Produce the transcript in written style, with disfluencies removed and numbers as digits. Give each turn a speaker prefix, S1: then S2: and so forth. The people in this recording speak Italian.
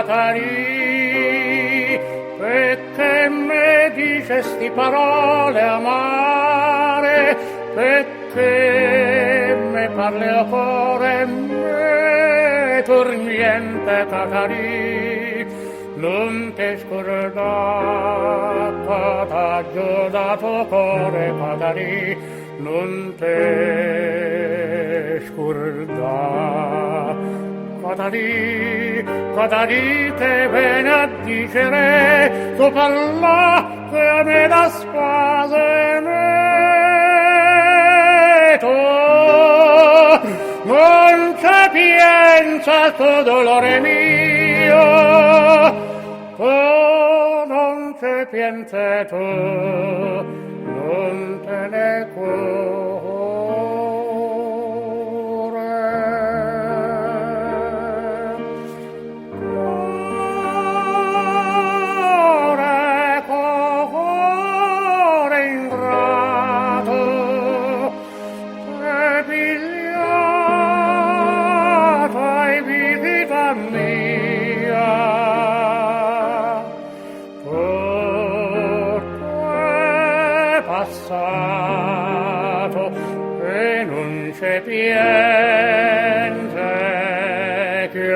S1: Catari, perché me dicesti parole amare, perché me parli a cuore me torniente Catari, non ti scordata t'aggio dato cuore Catari, non te scordata. Catari, Catari che viene a dicere tu parla che me da spase me tu non c'è piensa il tuo dolore mio tu non c'è piensa tu non te ne cuore. Passato e non c'è piense che